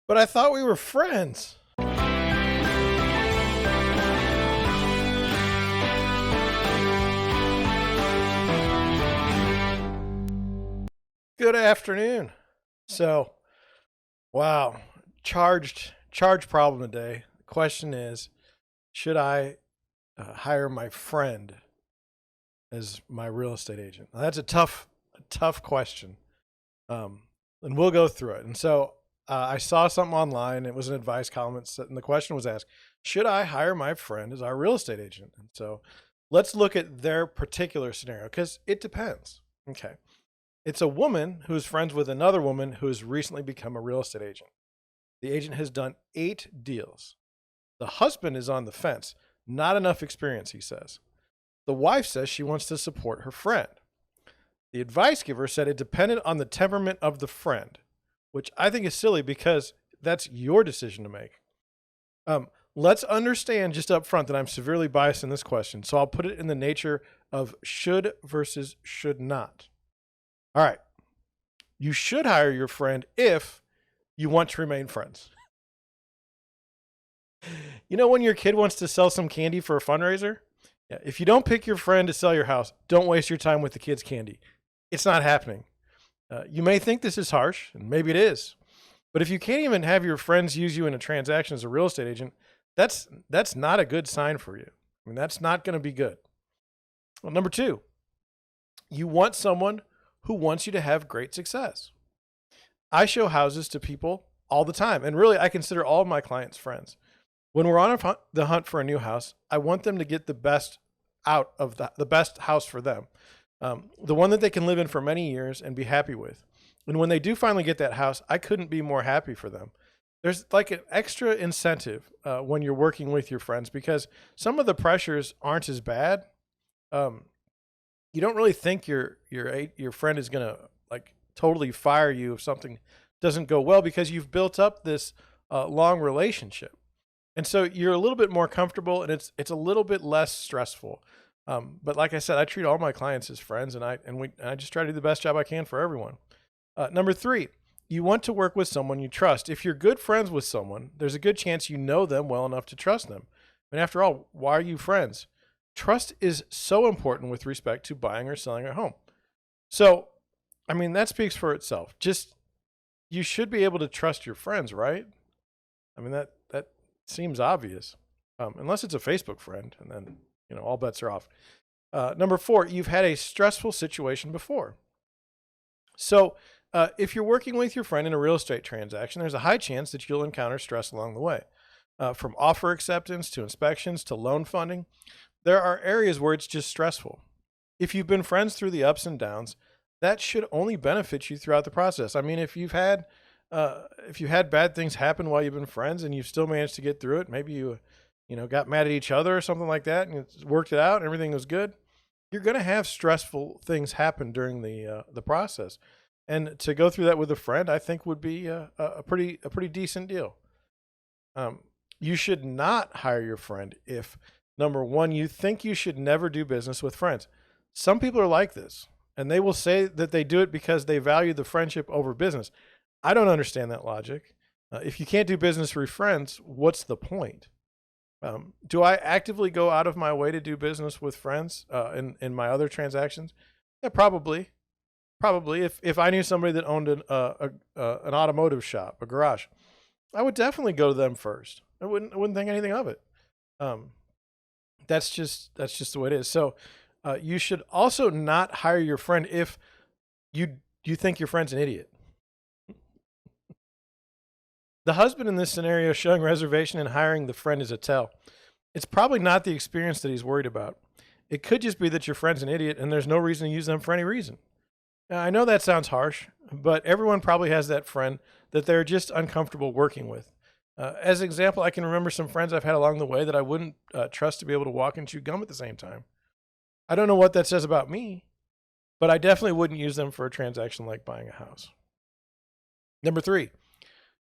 But I thought we were friends. Good afternoon. So, wow, charged problem today. The question is, should I hire my friend as my real estate agent? Now, that's a tough question. And we'll go through it. And so I saw something online. It was an advice column, and the question was asked, should I hire my friend as our real estate agent? And so let's look at their particular scenario because it depends. Okay. It's a woman who's friends with another woman who has recently become a real estate agent. The agent has done 8 deals. The husband is on the fence. Not enough experience, he says. The wife says she wants to support her friend. The advice giver said it depended on the temperament of the friend, which I think is silly because that's your decision to make. Let's understand just up front that I'm severely biased in this question, so I'll put it in the nature of should versus should not. All right. You should hire your friend if you want to remain friends. You know when your kid wants to sell some candy for a fundraiser? Yeah, if you don't pick your friend to sell your house, don't waste your time with the kid's candy. It's not happening. You may think this is harsh, and maybe it is. But if you can't even have your friends use you in a transaction as a real estate agent, that's not a good sign for you. I mean, that's not going to be good. Well, number 2, you want someone who wants you to have great success. I show houses to people all the time, and really I consider all of my clients friends. When we're on the hunt for a new house, I want them to get the best out of the best house for them, the one that they can live in for many years and be happy with. And when they do finally get that house, I couldn't be more happy for them. There's like an extra incentive when you're working with your friends because some of the pressures aren't as bad. You don't really think your friend is gonna like totally fire you if something doesn't go well because you've built up this long relationship, and so you're a little bit more comfortable and it's a little bit less stressful. But like I said, I treat all my clients as friends, and I just try to do the best job I can for everyone. Number 3, you want to work with someone you trust. If you're good friends with someone, there's a good chance you know them well enough to trust them. And after all, why are you friends? Trust is so important with respect to buying or selling a home. So, I mean, that speaks for itself. Just, you should be able to trust your friends, right? I mean, that seems obvious, unless it's a Facebook friend, and then, all bets are off. Number 4, you've had a stressful situation before. So, if you're working with your friend in a real estate transaction, there's a high chance that you'll encounter stress along the way. From offer acceptance to inspections to loan funding, there are areas where it's just stressful. If you've been friends through the ups and downs, that should only benefit you throughout the process. I mean, if you had bad things happen while you've been friends and you've still managed to get through it, maybe you got mad at each other or something like that and you worked it out and everything was good, you're going to have stressful things happen during the process. And to go through that with a friend, I think would be a pretty decent deal. You should not hire your friend if, number 1, you think you should never do business with friends. Some people are like this, and they will say that they do it because they value the friendship over business. I don't understand that logic. If you can't do business with friends, what's the point? Do I actively go out of my way to do business with friends in my other transactions? Yeah, probably. Probably. If I knew somebody that owned an automotive shop, a garage, I would definitely go to them first. I wouldn't think anything of it. That's just the way it is. So you should also not hire your friend if you think your friend's an idiot. The husband in this scenario showing reservation and hiring the friend is a tell. It's probably not the experience that he's worried about. It could just be that your friend's an idiot and there's no reason to use them for any reason. Now, I know that sounds harsh, but everyone probably has that friend that they're just uncomfortable working with. As an example, I can remember some friends I've had along the way that I wouldn't trust to be able to walk and chew gum at the same time. I don't know what that says about me, but I definitely wouldn't use them for a transaction like buying a house. Number 3,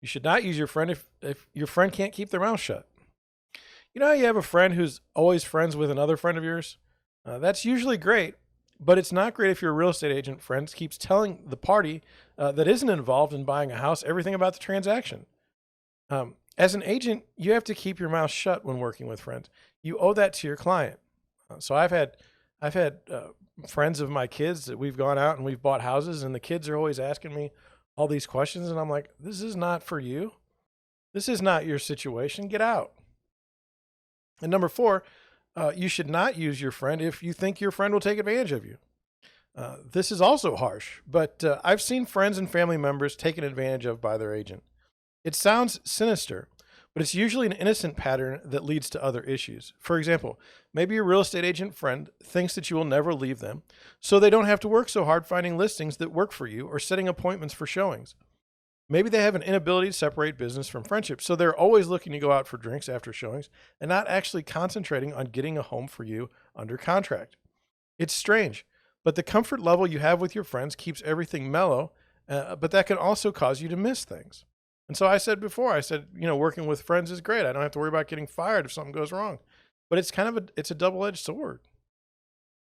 you should not use your friend if your friend can't keep their mouth shut. You know how you have a friend who's always friends with another friend of yours? That's usually great, but it's not great if your real estate agent friend keeps telling the party that isn't involved in buying a house everything about the transaction. As an agent, you have to keep your mouth shut when working with friends. You owe that to your client. So I've had friends of my kids that we've gone out and we've bought houses, and the kids are always asking me all these questions, and I'm like, this is not for you. This is not your situation. Get out. And number four, you should not use your friend if you think your friend will take advantage of you. This is also harsh, but I've seen friends and family members taken advantage of by their agent. It sounds sinister, but it's usually an innocent pattern that leads to other issues. For example, maybe your real estate agent friend thinks that you will never leave them, so they don't have to work so hard finding listings that work for you or setting appointments for showings. Maybe they have an inability to separate business from friendship, so they're always looking to go out for drinks after showings and not actually concentrating on getting a home for you under contract. It's strange, but the comfort level you have with your friends keeps everything mellow, but that can also cause you to miss things. And so I said before, working with friends is great. I don't have to worry about getting fired if something goes wrong. But it's it's a double-edged sword.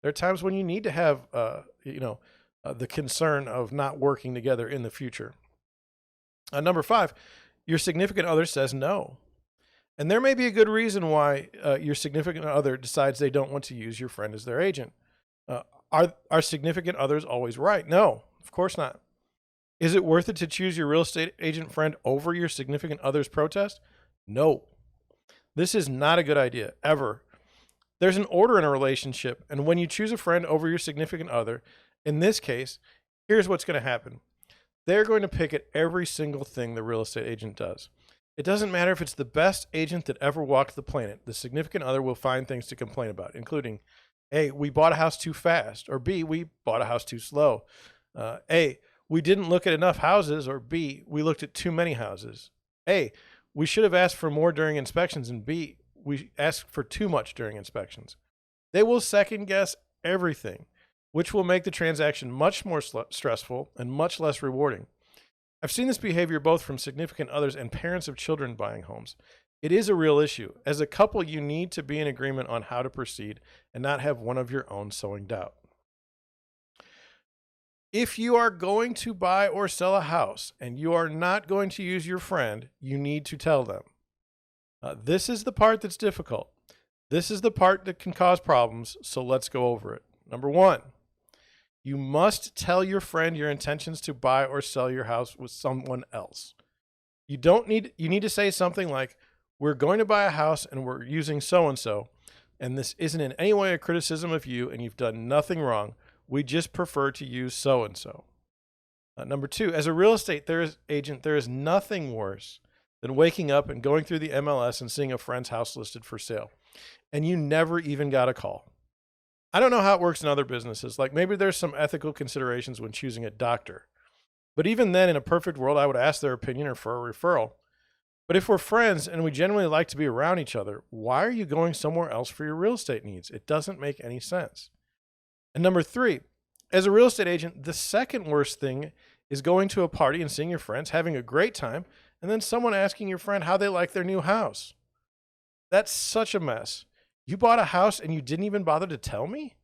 There are times when you need to have, the concern of not working together in the future. Number five, your significant other says no. And there may be a good reason why your significant other decides they don't want to use your friend as their agent. Are significant others always right? No, of course not. Is it worth it to choose your real estate agent friend over your significant other's protest? No. This is not a good idea, ever. There's an order in a relationship, and when you choose a friend over your significant other, in this case, here's what's going to happen. They're going to pick at every single thing the real estate agent does. It doesn't matter if it's the best agent that ever walked the planet. The significant other will find things to complain about, including, A, we bought a house too fast, or B, we bought a house too slow. A, we didn't look at enough houses, or B, we looked at too many houses. A, we should have asked for more during inspections, and B, we asked for too much during inspections. They will second guess everything, which will make the transaction much more stressful and much less rewarding. I've seen this behavior both from significant others and parents of children buying homes. It is a real issue. As a couple, you need to be in agreement on how to proceed and not have one of your own sowing doubt. If you are going to buy or sell a house and you are not going to use your friend, you need to tell them. This is the part that's difficult. This is the part that can cause problems, so let's go over it. Number one, you must tell your friend your intentions to buy or sell your house with someone else. You need to say something like, we're going to buy a house and we're using so-and-so, and this isn't in any way a criticism of you and you've done nothing wrong. We just prefer to use so-and-so. Number two, as a real estate agent, there is nothing worse than waking up and going through the MLS and seeing a friend's house listed for sale, and you never even got a call. I don't know how it works in other businesses. Like maybe there's some ethical considerations when choosing a doctor. But even then, in a perfect world, I would ask their opinion or for a referral. But if we're friends and we genuinely like to be around each other, why are you going somewhere else for your real estate needs? It doesn't make any sense. And number three, as a real estate agent, the second worst thing is going to a party and seeing your friends, having a great time, and then someone asking your friend how they like their new house. That's such a mess. You bought a house and you didn't even bother to tell me?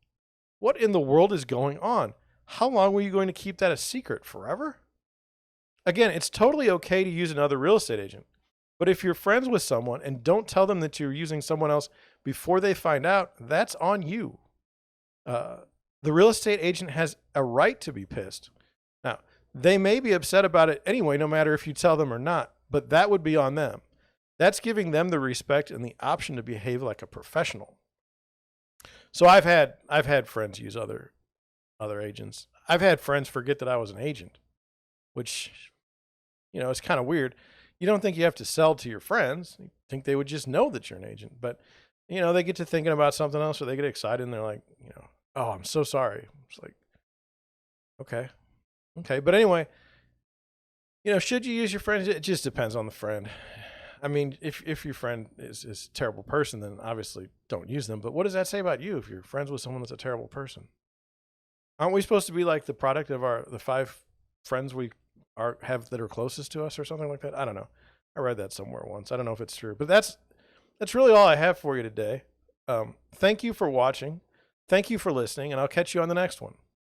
What in the world is going on? How long were you going to keep that a secret? Forever? Again, it's totally okay to use another real estate agent. But if you're friends with someone and don't tell them that you're using someone else before they find out, that's on you. The real estate agent has a right to be pissed. Now, they may be upset about it anyway, no matter if you tell them or not, but that would be on them. That's giving them the respect and the option to behave like a professional. So I've had friends use other agents. I've had friends forget that I was an agent, which, it's kind of weird. You don't think you have to sell to your friends. You think they would just know that you're an agent. But, they get to thinking about something else or they get excited and they're like, oh, I'm so sorry. It's like, okay. But anyway, should you use your friends? It just depends on the friend. I mean, if your friend is a terrible person, then obviously don't use them. But what does that say about you if you're friends with someone that's a terrible person? Aren't we supposed to be like the product of the 5 friends we have that are closest to us or something like that? I don't know. I read that somewhere once. I don't know if it's true. But that's really all I have for you today. Thank you for watching. Thank you for listening, and I'll catch you on the next one.